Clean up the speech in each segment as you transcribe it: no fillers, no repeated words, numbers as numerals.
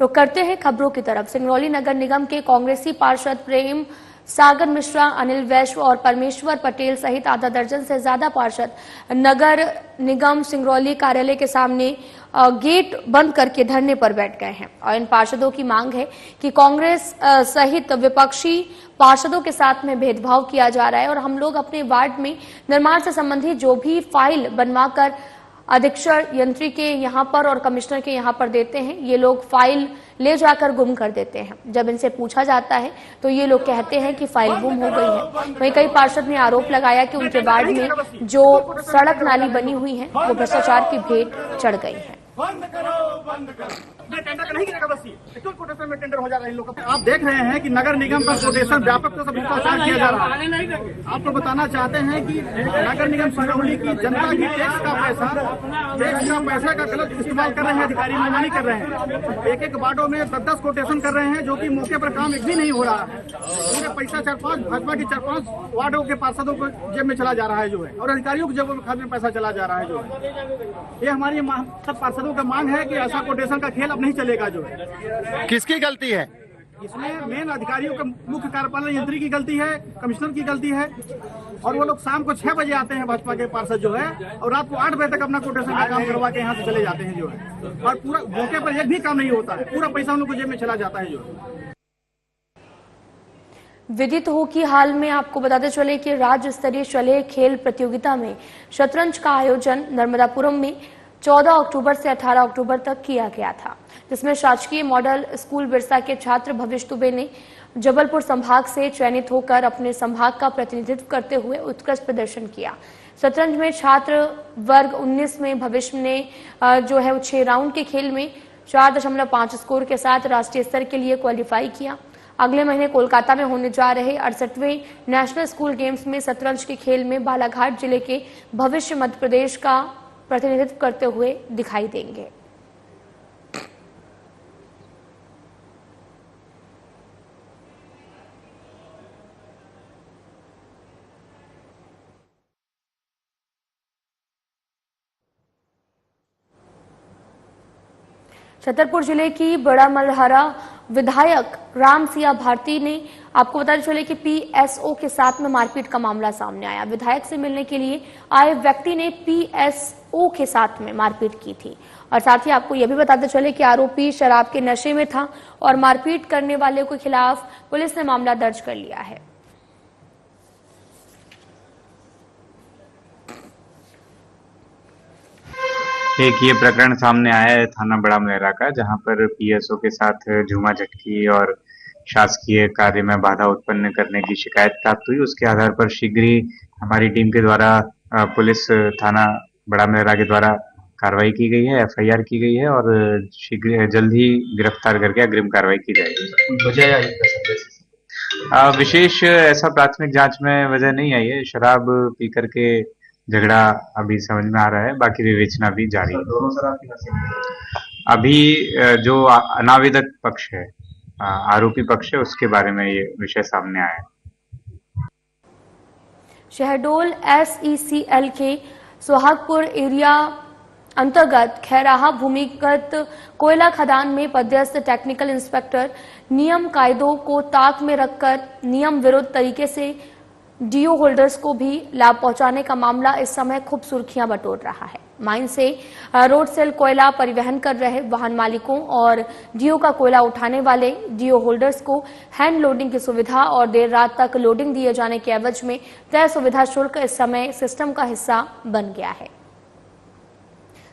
रुक करते हैं खबरों की तरफ। सिंगरौली नगर निगम के कांग्रेसी पार्षद प्रेम सागर मिश्रा, अनिल वैश्व और परमेश्वर पटेल सहित आधा दर्जन से ज्यादा पार्षद नगर निगम सिंगरौली कार्यालय के सामने गेट बंद करके धरने पर बैठ गए हैं और इन पार्षदों की मांग है कि कांग्रेस सहित विपक्षी पार्षदों के साथ में भेदभाव किया जा रहा है और हम लोग अपने वार्ड में निर्माण से संबंधित जो भी फाइल बनवाकर अधीक्षण यंत्री के यहाँ पर और कमिश्नर के यहाँ पर देते हैं, ये लोग फाइल ले जाकर गुम कर देते हैं। जब इनसे पूछा जाता है तो ये लोग कहते हैं कि फाइल गुम हो गई है। वहीं कई पार्षद ने आरोप लगाया कि उनके वार्ड में जो सड़क नाली बनी हुई है वो भ्रष्टाचार की भेंट चढ़ गई है। बंद करो, बंद करो। टेंडर नहीं गिरेगा, बस ये कोटेशन में टेंडर हो जा रहा है इन लोगों का। आप देख रहे हैं कि नगर निगम का कोटेशन व्यापक रूप से भ्रष्टाचार किया जा रहा है। आपको बताना चाहते हैं कि नगर निगम सिंगरौली की जनता की टैक्स का पैसा का गलत इस्तेमाल कर रहे हैं अधिकारी, मनमानी कर रहे हैं। एक एक वार्डों में 10-10 कोटेशन कर रहे हैं जो कि मौके पर काम एक भी नहीं हो रहा है। पूरे पैसा 4-5 भाजपा की 4-5 वार्डों के पार्षदों को जेब में चला जा रहा है जो है, और अधिकारियों की जेबों में पैसा चला जा रहा है जो है। ये हमारी सब पार्षदों का मांग है कि ऐसा कोटेशन का खेल अब नहीं चलेगा जो है। किसकी गलती है इसमें? मेन अधिकारियों का, मुख्य कार्यपालन यंत्री की गलती है, कमिश्नर की गलती है। और वो लोग शाम को 6 बजे आते हैं भाजपा के पार्षद जो है, और रात को 8 बजे तक अपना कोटेशन का काम करवा के यहाँ से चले जाते हैं जो है, और पूरा मौके पर एक भी काम नहीं होता है। पूरा पैसा उन लोग को जेब में चला जाता है जो है। विदित हो कि हाल में आपको बताते चले कि राज्य स्तरीय चले खेल प्रतियोगिता में शतरंज का आयोजन नर्मदापुरम में 14 अक्टूबर से 18 अक्टूबर तक किया गया था, जिसमें शासकीय मॉडल स्कूल बिरसा के छात्र भविष्य दुबे ने जबलपुर संभाग से चयनित होकर अपने संभाग का प्रतिनिधित्व करते हुए उत्कृष्ट प्रदर्शन किया। शतरंज में छात्र वर्ग 19 में भविष्य ने जो है 6 राउंड के खेल में 4.5 स्कोर के साथ राष्ट्रीय स्तर के लिए क्वालिफाई किया। अगले महीने कोलकाता में होने जा रहे 68वें नेशनल स्कूल गेम्स में शतरंज के खेल में बालाघाट जिले के भविष्य मध्य प्रदेश का प्रतिनिधित्व करते हुए दिखाई देंगे। छतरपुर जिले की बड़ा मलहरा विधायक राम सिया भारती ने आपको बताते चले कि पीएसओ के साथ में मारपीट का मामला सामने आया। विधायक से मिलने के लिए आए व्यक्ति ने पीएसओ के साथ में मारपीट की थी और साथ ही आपको यह भी बताते चले कि आरोपी शराब के नशे में था और मारपीट करने वाले के खिलाफ पुलिस ने मामला दर्ज कर लिया है। एक ये प्रकरण सामने आया है थाना बड़ा मलहरा का, जहां पर पीएसओ के साथ झूमाझटकी और शासकीय कार्य में बाधा उत्पन्न करने की शिकायत प्राप्त हुई। उसके आधार पर शीघ्र ही हमारी टीम के द्वारा पुलिस थाना बड़ा मलहरा के द्वारा कार्रवाई की गई है, एफआईआर की गई है और शीघ्र जल्द ही गिरफ्तार करके अग्रिम कार्रवाई की जाएगी। विशेष ऐसा प्राथमिक जांच में वजह नहीं आई है। शराब पी करके झगड़ा अभी समझ में आ रहा है, बाकी विवेचना भी जारी है। अभी जो अनावेदक पक्ष है, आरोपी पक्ष है, उसके बारे में ये विषय सामने आया है। शहडोल एसईसीएल के सुहागपुर एरिया अंतर्गत खैराहा भूमिगत कोयला खदान में पदस्थ टेक्निकल इंस्पेक्टर नियम कायदों को ताक में रखकर नियम विरुद्ध तरीके से डीओ होल्डर्स को भी लाभ पहुंचाने का मामला इस समय खूब सुर्खियां बटोर रहा है। माइन से रोड सेल कोयला परिवहन कर रहे वाहन मालिकों और डीओ का कोयला उठाने वाले डीओ होल्डर्स को हैंड लोडिंग की सुविधा और देर रात तक लोडिंग दिए जाने के एवज में तय सुविधा शुल्क इस समय सिस्टम का हिस्सा बन गया है।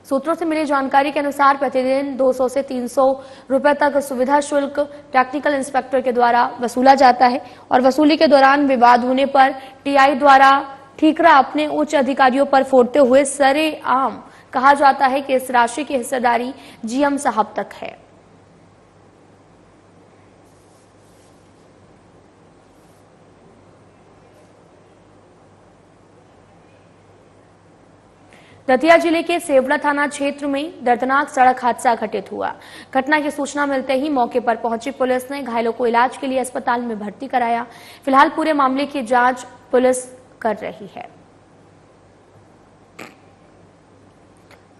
सूत्रों से मिली जानकारी के अनुसार प्रतिदिन 200 से 300 रुपए तक सुविधा शुल्क टेक्निकल इंस्पेक्टर के द्वारा वसूला जाता है और वसूली के दौरान विवाद होने पर टीआई द्वारा ठीकरा अपने उच्च अधिकारियों पर फोड़ते हुए सरेआम कहा जाता है कि इस राशि की हिस्सेदारी जीएम साहब तक है। दतिया जिले के सेवड़ा थाना क्षेत्र में दर्दनाक सड़क हादसा घटित हुआ। घटना की सूचना मिलते ही मौके पर पहुंची पुलिस ने घायलों को इलाज के लिए अस्पताल में भर्ती कराया। फिलहाल पूरे मामले की जांच पुलिस कर रही है।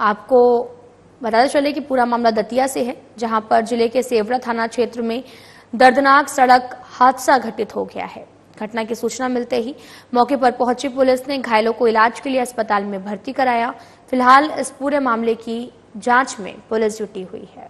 आपको बताते चले कि पूरा मामला दतिया से है, जहां पर जिले के सेवरा थाना क्षेत्र में दर्दनाक सड़क हादसा घटित हो गया है। घटना की सूचना मिलते ही मौके पर पहुंची पुलिस ने घायलों को इलाज के लिए अस्पताल में भर्ती कराया। फिलहाल इस पूरे मामले की जांच में पुलिस जुटी हुई है।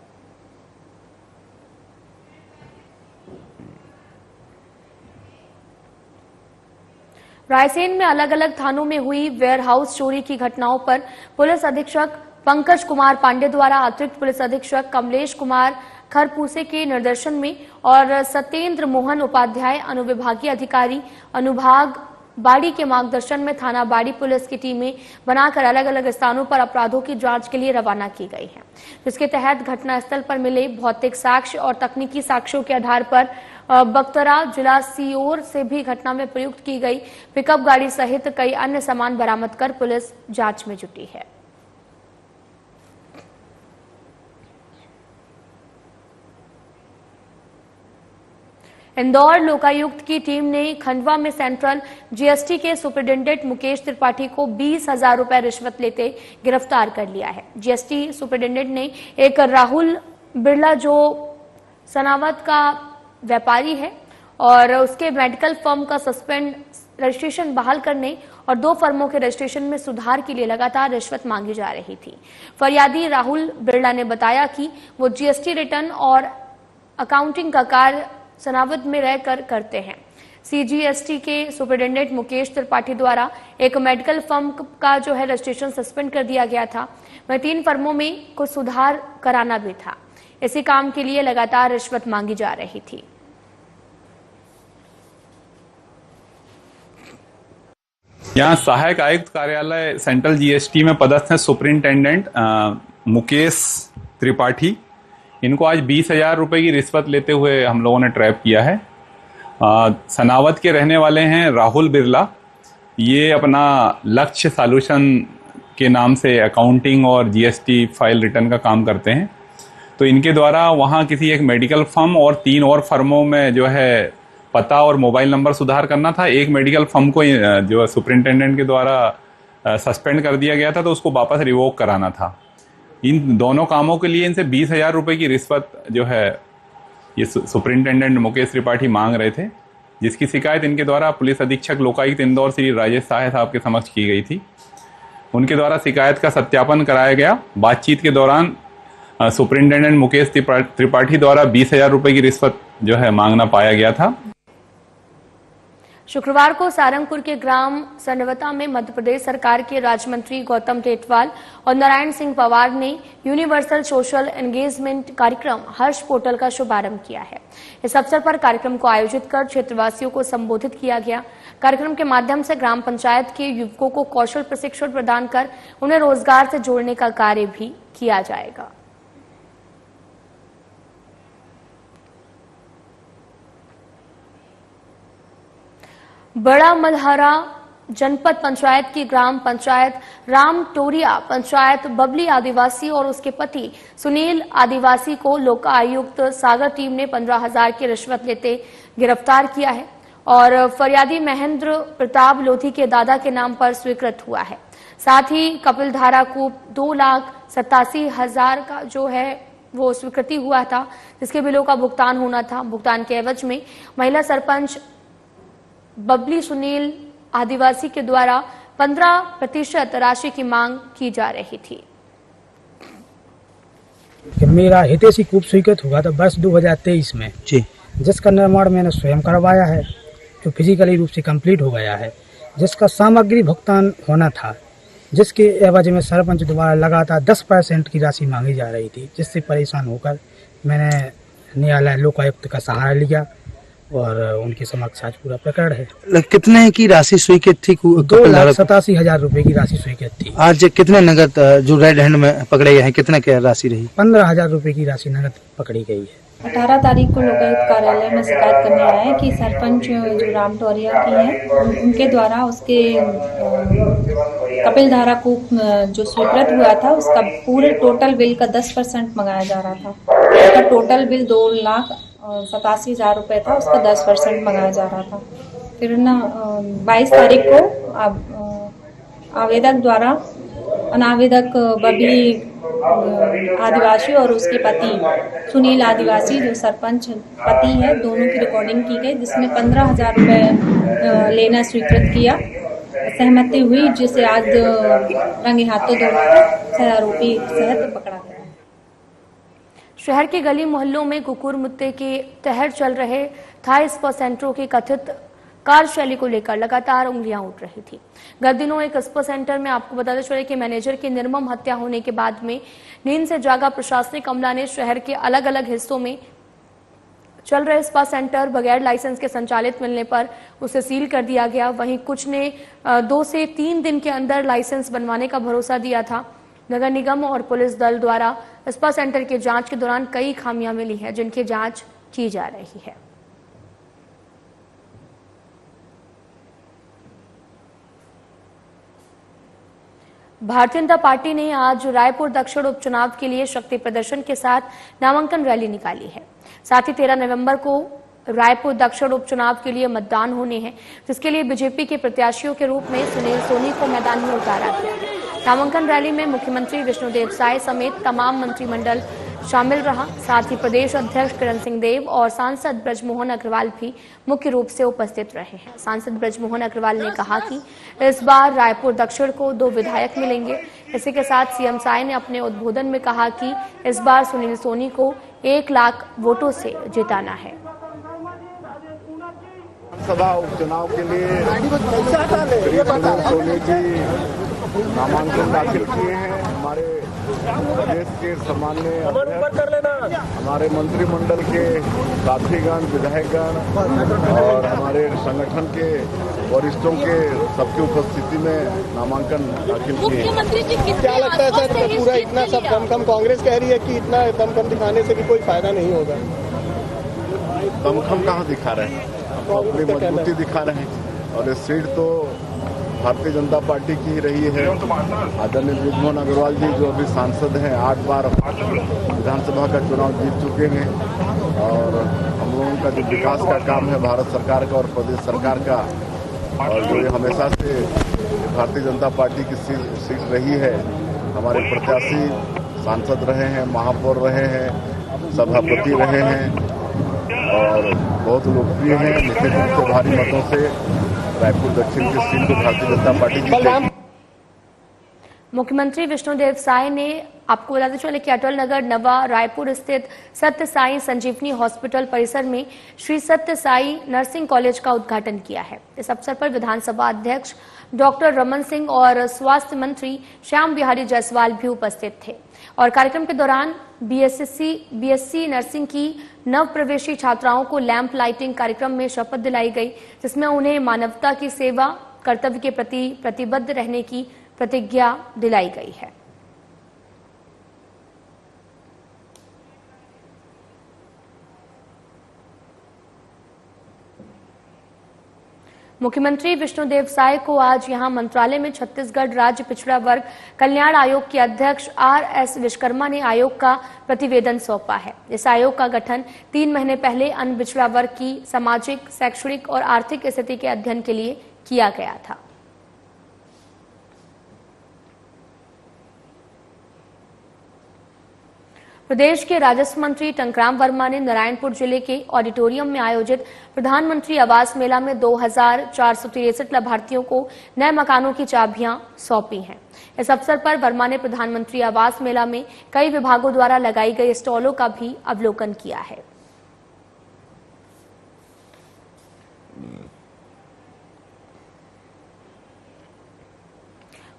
रायसेन में अलग अलग थानों में हुई वेयरहाउस चोरी की घटनाओं पर पुलिस अधीक्षक पंकज कुमार पांडे द्वारा अतिरिक्त पुलिस अधीक्षक कमलेश कुमार खरपूसे के निर्देशन में और सत्येंद्र मोहन उपाध्याय अनुविभागीय अधिकारी अनुभाग बाड़ी के मार्गदर्शन में थाना बाड़ी पुलिस की टीमें बनाकर अलग अलग स्थानों पर अपराधों की जांच के लिए रवाना की गई है, जिसके तहत घटनास्थल पर मिले भौतिक साक्ष्य और तकनीकी साक्ष्यों के आधार पर बक्तरा जिला सीओर से भी घटना में प्रयुक्त की गई पिकअप गाड़ी सहित कई अन्य सामान बरामद कर पुलिस जांच में जुटी है। इंदौर लोकायुक्त की टीम ने खंडवा में सेंट्रल जीएसटी के सुपरिटेंडेंट मुकेश त्रिपाठी को 20,000 रुपए रिश्वत लेते गिरफ्तार कर लिया है। जीएसटी सुपरिटेंडेंट ने एक राहुल बिरला जो सनावत का व्यापारी है और उसके मेडिकल फर्म का सस्पेंड रजिस्ट्रेशन बहाल करने और 2 फर्मों के रजिस्ट्रेशन में सुधार के लिए लगातार रिश्वत मांगी जा रही थी। फरियादी राहुल बिरला ने बताया कि वो जीएसटी रिटर्न और अकाउंटिंग का कार्य सनावद में रहकर करते हैं। सीजीएसटी के सुपरिटेंडेंट मुकेश त्रिपाठी द्वारा एक मेडिकल फर्म का जो है रजिस्ट्रेशन सस्पेंड कर दिया गया था, वहीं 3 फर्मों में कुछ सुधार कराना भी था। इसी काम के लिए लगातार रिश्वत मांगी जा रही थी। यहाँ सहायक आयुक्त कार्यालय सेंट्रल जीएसटी में पदस्थ है सुपरिंटेंडेंट मुकेश त्रिपाठी। इनको आज 20,000 रुपए की रिश्वत लेते हुए हम लोगों ने ट्रैप किया है। सनावत के रहने वाले हैं राहुल बिरला। ये अपना लक्ष्य सॉल्यूशन के नाम से अकाउंटिंग और जीएसटी फाइल रिटर्न का काम करते हैं। तो इनके द्वारा वहाँ किसी एक मेडिकल फर्म और 3 और फर्मों में जो है पता और मोबाइल नंबर सुधार करना था। एक मेडिकल फर्म को जो सुपरिंटेंडेंट के द्वारा सस्पेंड कर दिया गया था, तो उसको वापस रिवोक कराना था। इन दोनों कामों के लिए इनसे 20,000 रुपए की रिश्वत जो है ये सुपरिंटेंडेंट मुकेश त्रिपाठी मांग रहे थे, जिसकी शिकायत इनके द्वारा पुलिस अधीक्षक लोकायुक्त इंदौर श्री राजेश साहे साहब के समक्ष की गई थी। उनके द्वारा शिकायत का सत्यापन कराया गया। बातचीत के दौरान सुपरिंटेंडेंट मुकेश त्रिपाठी द्वारा 20,000 रुपए की रिश्वत जो है मांगना पाया गया था। शुक्रवार को सारंगपुर के ग्राम सनवता में मध्य प्रदेश सरकार के राज्य मंत्री गौतम टेटवाल और नारायण सिंह पवार ने यूनिवर्सल सोशल एंगेजमेंट कार्यक्रम हर्ष पोर्टल का शुभारंभ किया है। इस अवसर पर कार्यक्रम को आयोजित कर क्षेत्रवासियों को संबोधित किया गया। कार्यक्रम के माध्यम से ग्राम पंचायत के युवकों को कौशल प्रशिक्षण प्रदान कर उन्हें रोजगार से जोड़ने का कार्य भी किया जाएगा। बड़ा मलहरा जनपद पंचायत की ग्राम पंचायत राम टोरिया पंचायत बबली आदिवासी और उसके पति सुनील आदिवासी को लोकायुक्त सागर टीम ने 15,000 की रिश्वत लेते गिरफ्तार किया है और फरियादी महेंद्र प्रताप लोधी के दादा के नाम पर स्वीकृत हुआ है। साथ ही कपिल धारा को 2,87,000 का जो है वो स्वीकृति हुआ था, जिसके बिलों का भुगतान होना था। भुगतान के एवज में महिला सरपंच बबली सुनील आदिवासी के द्वारा 15% राशि की मांग की जा रही थी। मेरा हितैषी कूप स्वीकृत हुआ था वर्ष 2023 में जी, जिसका निर्माण मैंने स्वयं करवाया है, जो फिजिकली रूप से कंप्लीट हो गया है, जिसका सामग्री भुगतान होना था, जिसके एवज में सरपंच द्वारा लगातार 10% की राशि मांगी जा रही थी, जिससे परेशान होकर मैंने न्यायालय लोकायुक्त का सहारा लिया और उनके समक्ष आज पूरा प्रकरण है। कितने की राशि स्वीकृत थी? 2,87,000 रुपए की राशि स्वीकृत थी। आज कितने नगद जो रेड हैंड में पकड़े गए हैं, कितने की राशि रही? 15,000 रुपए की राशि नगद पकड़ी गई है। 18 तारीख को लोकायुक्त कार्यालय में शिकायत करने आया है कि सरपंच जो राम टोरिया की है, उनके द्वारा उसके कपिल धारा को जो स्वीकृत हुआ था, उसका पूरे टोटल बिल का 10% मंगाया जा रहा था। उसका टोटल बिल 2,87,000 रुपये था, उसका 10% मंगाया जा रहा था। फिर 22 तारीख को आवेदक द्वारा अनावेदक बबली आदिवासी और उसके पति सुनील आदिवासी जो सरपंच पति है, दोनों की रिकॉर्डिंग की गई, जिसमें 15,000 रुपये लेना स्वीकृत किया, सहमति हुई, जिसे आज रंगे हाथों दोनों को आरोपी सहित पकड़ा गया। शहर के गली मोहल्लों में कुकुर मुत्ते के तहर चल रहे थाई स्पा सेंटरों की कथित कार्यशैली को लेकर लगातार उंगलियां उठ रही थी। गत दिनों एक स्पा सेंटर में आपको बताते चले कि मैनेजर की निर्मम हत्या होने के बाद में नींद से जागा प्रशासनिक अमला ने शहर के अलग अलग हिस्सों में चल रहे स्पा सेंटर बगैर लाइसेंस के संचालित मिलने पर उसे सील कर दिया गया। वहीं कुछ ने 2 से 3 दिन के अंदर लाइसेंस बनवाने का भरोसा दिया था। नगर निगम और पुलिस दल द्वारा स्पा सेंटर की जांच के दौरान कई खामियां मिली हैं, जिनकी जांच की जा रही है। भारतीय जनता पार्टी ने आज रायपुर दक्षिण उपचुनाव के लिए शक्ति प्रदर्शन के साथ नामांकन रैली निकाली है। साथ ही 13 नवंबर को रायपुर दक्षिण उपचुनाव के लिए मतदान होने हैं, जिसके लिए बीजेपी के प्रत्याशियों के रूप में सुनील सोनी को मैदान में उतारा गया है। नामांकन रैली में मुख्यमंत्री विष्णुदेव साय समेत तमाम मंत्रिमंडल शामिल रहा। साथ ही प्रदेश अध्यक्ष किरण सिंह देव और सांसद ब्रजमोहन अग्रवाल भी मुख्य रूप से उपस्थित रहे हैं। सांसद ब्रजमोहन अग्रवाल ने कहा कि इस बार रायपुर दक्षिण को 2 विधायक मिलेंगे। इसी के साथ सीएम साय ने अपने उद्बोधन में कहा कि इस बार सुनील सोनी को 1 लाख वोटों से जिताना है। सभा उपचुनाव के लिए सोनी जी नामांकन दाखिल किए हैं। हमारे प्रदेश के सम्मान्य हमारे मंत्रिमंडल के साथीगण, विधायकगण और हमारे संगठन के वरिष्ठों के सबकी उपस्थिति में नामांकन दाखिल किए हैं। क्या लगता है सर, पूरा इतना सब दमखम कांग्रेस कह रही है कि इतना दमखम दिखाने से भी कोई फायदा नहीं होगा? दमखम कहाँ दिखा रहे हैं, अपनी मजबूती दिखा रहे हैं। और ये सीट तो भारतीय जनता पार्टी की ही रही है। आदरणीय ब्रजमोहन अग्रवाल जी जो अभी सांसद हैं, 8 बार विधानसभा का चुनाव जीत चुके हैं। और हम लोगों का जो विकास का काम है भारत सरकार का और प्रदेश सरकार का, और जो ये हमेशा से भारतीय जनता पार्टी की सीट रही है। हमारे प्रत्याशी सांसद रहे हैं, महापौर रहे हैं, सभापति रहे हैं और बहुत लोकप्रिय हैं। निश्चित रूप से भारी मतों से रायपुर दक्षिण की सीट को भारतीय जनता पार्टी जीतेगी। मुख्यमंत्री विष्णुदेव साय ने आपको बताते चले कि अटल नगर नवा रायपुर स्थित सत्य साई संजीवनी हॉस्पिटल परिसर में श्री सत्य साई नर्सिंग कॉलेज का उद्घाटन किया है। इस अवसर पर विधानसभा अध्यक्ष डॉक्टर रमन सिंह और स्वास्थ्य मंत्री श्याम बिहारी जायसवाल भी उपस्थित थे। और कार्यक्रम के दौरान बीएससी नर्सिंग की नव प्रवेशी छात्राओं को लैंप लाइटिंग कार्यक्रम में शपथ दिलाई गई, जिसमें उन्हें मानवता की सेवा कर्तव्य के प्रति प्रतिबद्ध रहने की प्रतिज्ञा दिलाई गई है। मुख्यमंत्री विष्णुदेव साय को आज यहां मंत्रालय में छत्तीसगढ़ राज्य पिछड़ा वर्ग कल्याण आयोग के अध्यक्ष RS विश्वकर्मा ने आयोग का प्रतिवेदन सौंपा है। इस आयोग का गठन 3 महीने पहले अन्य पिछड़ा वर्ग की सामाजिक, शैक्षणिक और आर्थिक स्थिति के अध्ययन के लिए किया गया था। प्रदेश के राजस्व मंत्री टंकराम वर्मा ने नारायणपुर जिले के ऑडिटोरियम में आयोजित प्रधानमंत्री आवास मेला में 2463 लाभार्थियों को नए मकानों की चाबियां सौंपी हैं। इस अवसर पर वर्मा ने प्रधानमंत्री आवास मेला में कई विभागों द्वारा लगाई गई स्टॉलों का भी अवलोकन किया है।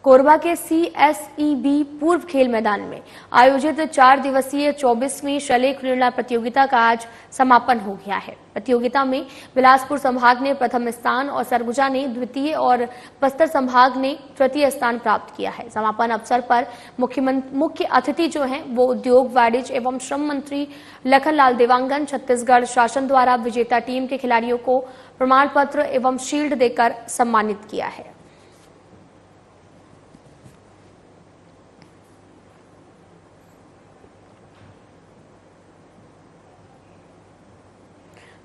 कोरबा के CSEB पूर्व खेल मैदान में आयोजित 4 दिवसीय 24वीं शैलेय क्रीड़ा प्रतियोगिता का आज समापन हो गया है। प्रतियोगिता में बिलासपुर संभाग ने प्रथम स्थान और सरगुजा ने द्वितीय और बस्तर संभाग ने तृतीय स्थान प्राप्त किया है। समापन अवसर पर मुख्य अतिथि जो हैं वो उद्योग, वाणिज्य एवं श्रम मंत्री लखनलाल देवांगन छत्तीसगढ़ शासन द्वारा विजेता टीम के खिलाड़ियों को प्रमाण पत्र एवं शील्ड देकर सम्मानित किया है।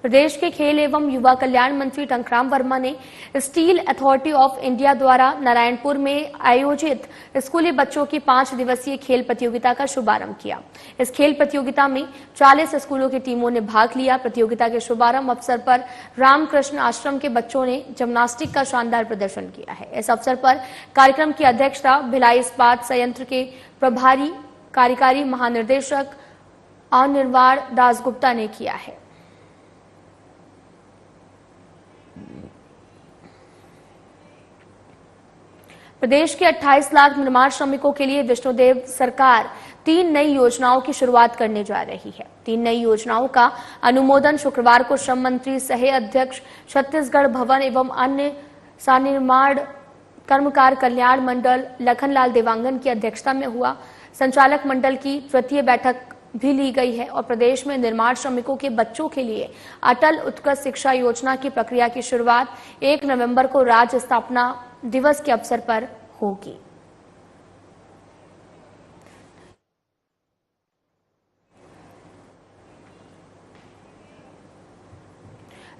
प्रदेश के खेल एवं युवा कल्याण मंत्री टंकराम वर्मा ने स्टील अथॉरिटी ऑफ इंडिया द्वारा नारायणपुर में आयोजित स्कूली बच्चों की 5 दिवसीय खेल प्रतियोगिता का शुभारंभ किया। इस खेल प्रतियोगिता में 40 स्कूलों की टीमों ने भाग लिया। प्रतियोगिता के शुभारंभ अवसर पर रामकृष्ण आश्रम के बच्चों ने जिम्नास्टिक का शानदार प्रदर्शन किया है। इस अवसर पर कार्यक्रम की अध्यक्षता भिलाई इस्पात संयंत्र के प्रभारी कार्यकारी महानिर्देशक अनिर्वाण दासगुप्ता ने किया है। प्रदेश के 28 लाख निर्माण श्रमिकों के लिए विष्णुदेव सरकार 3 नई योजनाओं की शुरुआत करने जा रही है। 3 नई योजनाओं का अनुमोदन शुक्रवार को श्रम मंत्री सह अध्यक्ष छत्तीसगढ़ भवन एवं अन्य सानिर्माण कर्मकार कल्याण मंडल लखनलाल देवांगन की अध्यक्षता में हुआ। संचालक मंडल की तृतीय बैठक भी ली गई है और प्रदेश में निर्माण श्रमिकों के बच्चों के लिए अटल उत्कृष्ट शिक्षा योजना की प्रक्रिया की शुरुआत 1 नवंबर को राज्य स्थापना दिवस के अवसर पर होगी।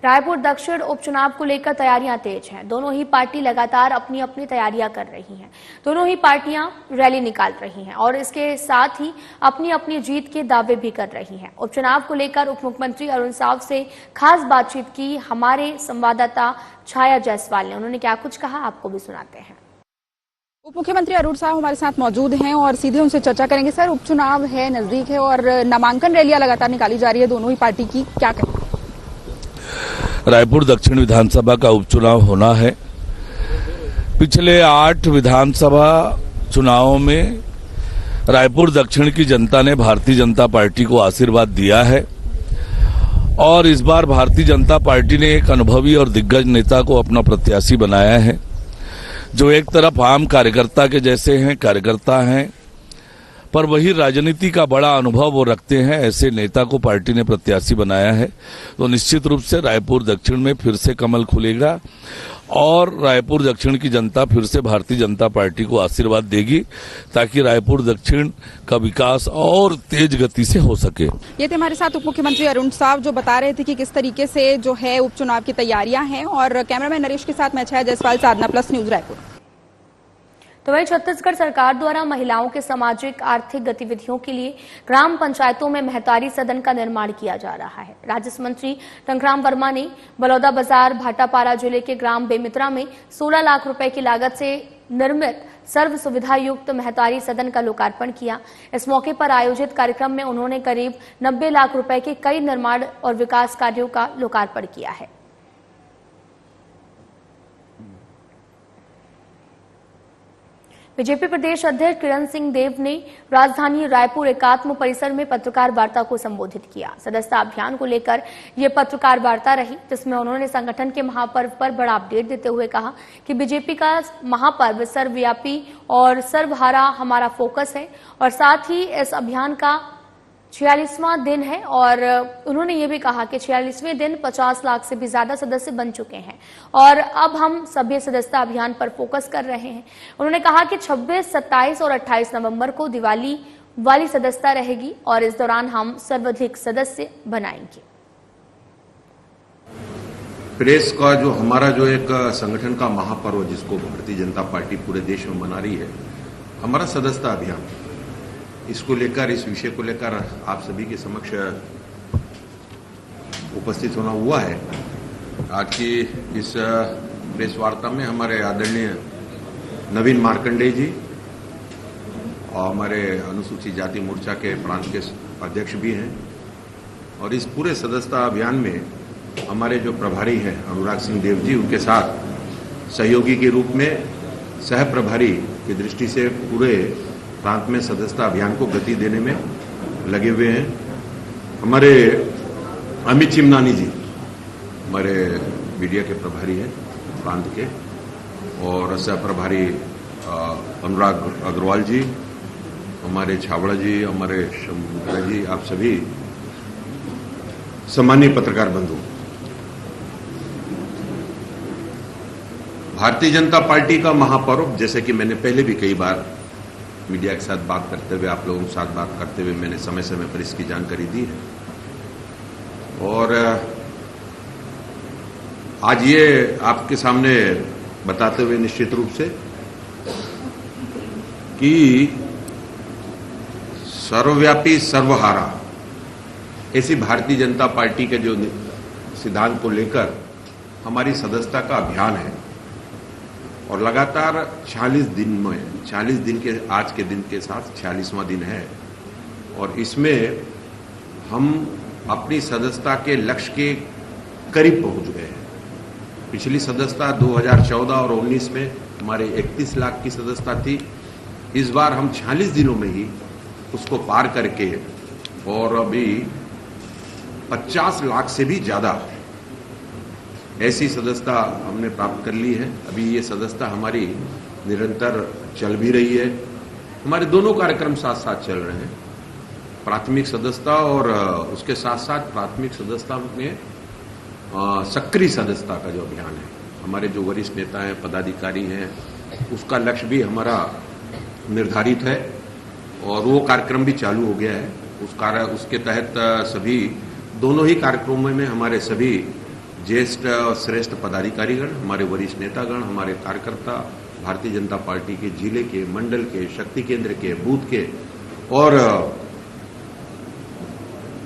रायपुर दक्षिण उपचुनाव को लेकर तैयारियां तेज हैं। दोनों ही पार्टी लगातार अपनी अपनी तैयारियां कर रही हैं। दोनों ही पार्टियां रैली निकाल रही हैं और इसके साथ ही अपनी अपनी जीत के दावे भी कर रही हैं। उपचुनाव को लेकर उप मुख्यमंत्री अरुण साव से खास बातचीत की हमारे संवाददाता छाया जायसवाल ने। उन्होंने क्या कुछ कहा, आपको भी सुनाते हैं। उप मुख्यमंत्री अरुण साव हमारे साथ मौजूद हैं और सीधे उनसे चर्चा करेंगे। सर, उपचुनाव है, नजदीक है और नामांकन रैलियां लगातार निकाली जा रही है दोनों ही पार्टी की, क्या कहें? रायपुर दक्षिण विधानसभा का उपचुनाव होना है। पिछले 8 विधानसभा चुनावों में रायपुर दक्षिण की जनता ने भारतीय जनता पार्टी को आशीर्वाद दिया है और इस बार भारतीय जनता पार्टी ने एक अनुभवी और दिग्गज नेता को अपना प्रत्याशी बनाया है, जो एक तरफ आम कार्यकर्ता के जैसे हैं, कार्यकर्ता हैं, पर वही राजनीति का बड़ा अनुभव वो रखते हैं। ऐसे नेता को पार्टी ने प्रत्याशी बनाया है तो निश्चित रूप से रायपुर दक्षिण में फिर से कमल खुलेगा और रायपुर दक्षिण की जनता फिर से भारतीय जनता पार्टी को आशीर्वाद देगी ताकि रायपुर दक्षिण का विकास और तेज गति से हो सके। ये थे हमारे साथ उप मुख्यमंत्री अरुण साव, जो बता रहे थे कि किस तरीके से जो है उपचुनाव की तैयारियां हैं। और कैमरामैन नरेश के साथ मैं छाया जायसवाल, साधना प्लस न्यूज, रायपुर। तो वहीं छत्तीसगढ़ सरकार द्वारा महिलाओं के सामाजिक आर्थिक गतिविधियों के लिए ग्राम पंचायतों में महतारी सदन का निर्माण किया जा रहा है। राजस्व मंत्री टंकराम वर्मा ने बलौदाबाजार भाटापारा जिले के ग्राम बेमित्रा में 16 लाख रुपए की लागत से निर्मित सर्व सुविधा युक्त महतारी सदन का लोकार्पण किया। इस मौके पर आयोजित कार्यक्रम में उन्होंने करीब 90 लाख रुपए के कई निर्माण और विकास कार्यों का लोकार्पण किया है। बीजेपी प्रदेश अध्यक्ष किरण सिंह देव ने राजधानी रायपुर एकात्म परिसर में पत्रकार वार्ता को संबोधित किया। सदस्यता अभियान को लेकर यह पत्रकार वार्ता रही, जिसमें उन्होंने संगठन के महापर्व पर बड़ा अपडेट देते हुए कहा कि बीजेपी का महापर्व सर्वव्यापी और सर्वहारा हमारा फोकस है और साथ ही इस अभियान का 46वां दिन है। और उन्होंने ये भी कहा कि 46वें दिन 50 लाख से भी ज्यादा सदस्य बन चुके हैं और अब हम सभ्य सदस्यता अभियान पर फोकस कर रहे हैं। उन्होंने कहा कि 26, 27 और 28 नवंबर को दिवाली वाली सदस्यता रहेगी और इस दौरान हम सर्वाधिक सदस्य बनाएंगे। प्रेस का जो हमारा जो एक संगठन का महापर्व जिसको भारतीय जनता पार्टी पूरे देश में मना रही है, हमारा सदस्यता अभियान, इसको लेकर, इस विषय को लेकर आप सभी के समक्ष उपस्थित होना हुआ है। आज की इस प्रेस वार्ता में हमारे आदरणीय नवीन मार्कंडेय जी और हमारे अनुसूचित जाति मोर्चा के प्रांत के अध्यक्ष भी हैं और इस पूरे सदस्यता अभियान में हमारे जो प्रभारी हैं अनुराग सिंह देव जी, उनके साथ सहयोगी के रूप में सह प्रभारी की दृष्टि से पूरे प्रांत में सदस्यता अभियान को गति देने में लगे हुए हैं। हमारे अमित चिमनानी जी हमारे मीडिया के प्रभारी हैं प्रांत के और सह प्रभारी अनुराग अग्रवाल जी, हमारे छावड़ा जी, हमारे शंकर जी, आप सभी सम्मानीय पत्रकार बंधु। भारतीय जनता पार्टी का महापर्व, जैसे कि मैंने पहले भी कई बार मीडिया के साथ बात करते हुए, आप लोगों के साथ बात करते हुए मैंने समय समय पर इसकी जानकारी दी है और आज ये आपके सामने बताते हुए निश्चित रूप से कि सर्वव्यापी सर्वहारा ऐसी भारतीय जनता पार्टी के जो सिद्धांत को लेकर हमारी सदस्यता का अभियान है और लगातार 40 दिन के आज के दिन के साथ 46वां दिन है और इसमें हम अपनी सदस्यता के लक्ष्य के करीब पहुंच गए हैं। पिछली सदस्यता 2014 और 19 में हमारे 31 लाख की सदस्यता थी। इस बार हम 46 दिनों में ही उसको पार करके और अभी 50 लाख से भी ज्यादा ऐसी सदस्यता हमने प्राप्त कर ली है। अभी ये सदस्यता हमारी निरंतर चल भी रही है। हमारे दोनों कार्यक्रम साथ साथ चल रहे हैं, प्राथमिक सदस्यता और उसके साथ साथ प्राथमिक सदस्यता में सक्रिय सदस्यता का जो अभियान है। हमारे जो वरिष्ठ नेता हैं, पदाधिकारी हैं, उसका लक्ष्य भी हमारा निर्धारित है और वो कार्यक्रम भी चालू हो गया है। उसके तहत सभी दोनों ही कार्यक्रमों में हमारे सभी ज्येष्ठ और श्रेष्ठ पदाधिकारीगण, हमारे वरिष्ठ नेतागण, हमारे कार्यकर्ता, भारतीय जनता पार्टी के जिले के, मंडल के, शक्ति केंद्र के, बूथ के और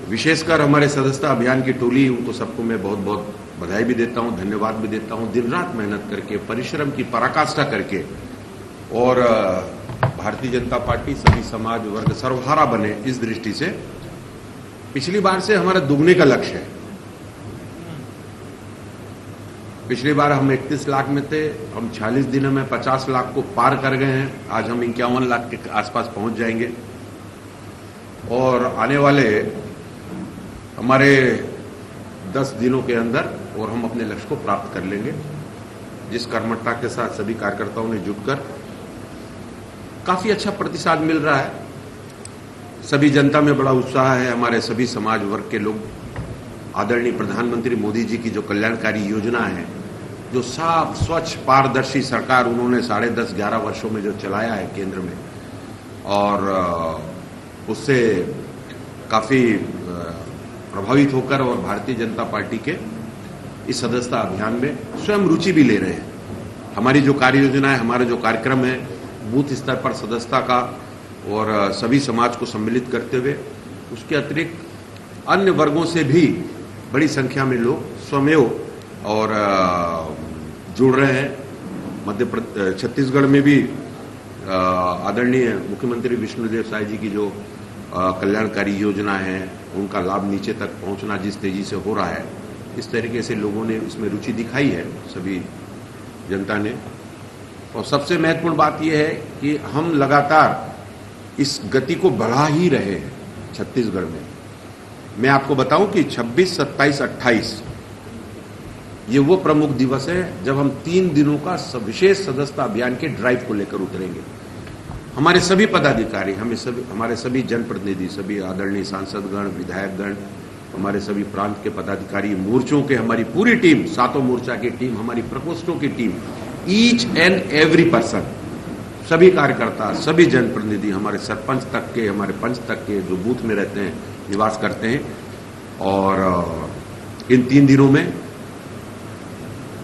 विशेषकर हमारे सदस्यता अभियान की टोली, उनको सबको मैं बहुत बहुत बधाई भी देता हूं, धन्यवाद भी देता हूं। दिन रात मेहनत करके, परिश्रम की पराकाष्ठा करके और भारतीय जनता पार्टी सभी समाज वर्ग सर्वहारा बने, इस दृष्टि से पिछली बार से हमारा दुगने का लक्ष्य है। पिछली बार हम 31 लाख में थे, हम 46 दिनों में 50 लाख को पार कर गए हैं। आज हम 51 लाख के आसपास पहुंच जाएंगे और आने वाले हमारे 10 दिनों के अंदर और हम अपने लक्ष्य को प्राप्त कर लेंगे। जिस कर्मठता के साथ सभी कार्यकर्ताओं ने जुटकर काफी अच्छा प्रतिसाद मिल रहा है, सभी जनता में बड़ा उत्साह है। हमारे सभी समाज वर्ग के लोग आदरणीय प्रधानमंत्री मोदी जी की जो कल्याणकारी योजना है, जो साफ स्वच्छ पारदर्शी सरकार उन्होंने 10.5-11 वर्षों में जो चलाया है केंद्र में, और उससे काफी प्रभावित होकर और भारतीय जनता पार्टी के इस सदस्यता अभियान में स्वयं रुचि भी ले रहे हैं। हमारी जो कार्य योजना है, हमारा जो कार्यक्रम है, बूथ स्तर पर सदस्यता का और सभी समाज को सम्मिलित करते हुए, उसके अतिरिक्त अन्य वर्गों से भी बड़ी संख्या में लोग स्वमेव और जुड़ रहे हैं। छत्तीसगढ़ में भी आदरणीय मुख्यमंत्री विष्णुदेव साय जी की जो कल्याणकारी योजना है, उनका लाभ नीचे तक पहुंचना जिस तेजी से हो रहा है, इस तरीके से लोगों ने इसमें रुचि दिखाई है, सभी जनता ने। और सबसे महत्वपूर्ण बात यह है कि हम लगातार इस गति को बढ़ा ही रहे हैं छत्तीसगढ़ में। मैं आपको बताऊं कि 26, 27, 28 ये वो प्रमुख दिवस है जब हम 3 दिनों का विशेष सदस्यता अभियान के ड्राइव को लेकर उतरेंगे। हमारे सभी पदाधिकारी, हमारे सभी जनप्रतिनिधि, सभी आदरणीय सांसदगण, विधायकगण, हमारे सभी प्रांत के पदाधिकारी, मोर्चों के हमारी पूरी टीम, 7 मोर्चा की टीम, हमारी प्रकोष्ठों की team, each and every person, सभी कार्यकर्ता, सभी जनप्रतिनिधि, हमारे सरपंच तक के, हमारे पंच तक के जो बूथ में रहते हैं, निवास करते हैं, और इन 3 दिनों में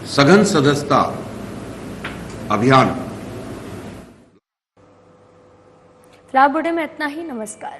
सघन सदस्यता अभियान। फिलहाल बुलेटिन में इतना ही। नमस्कार।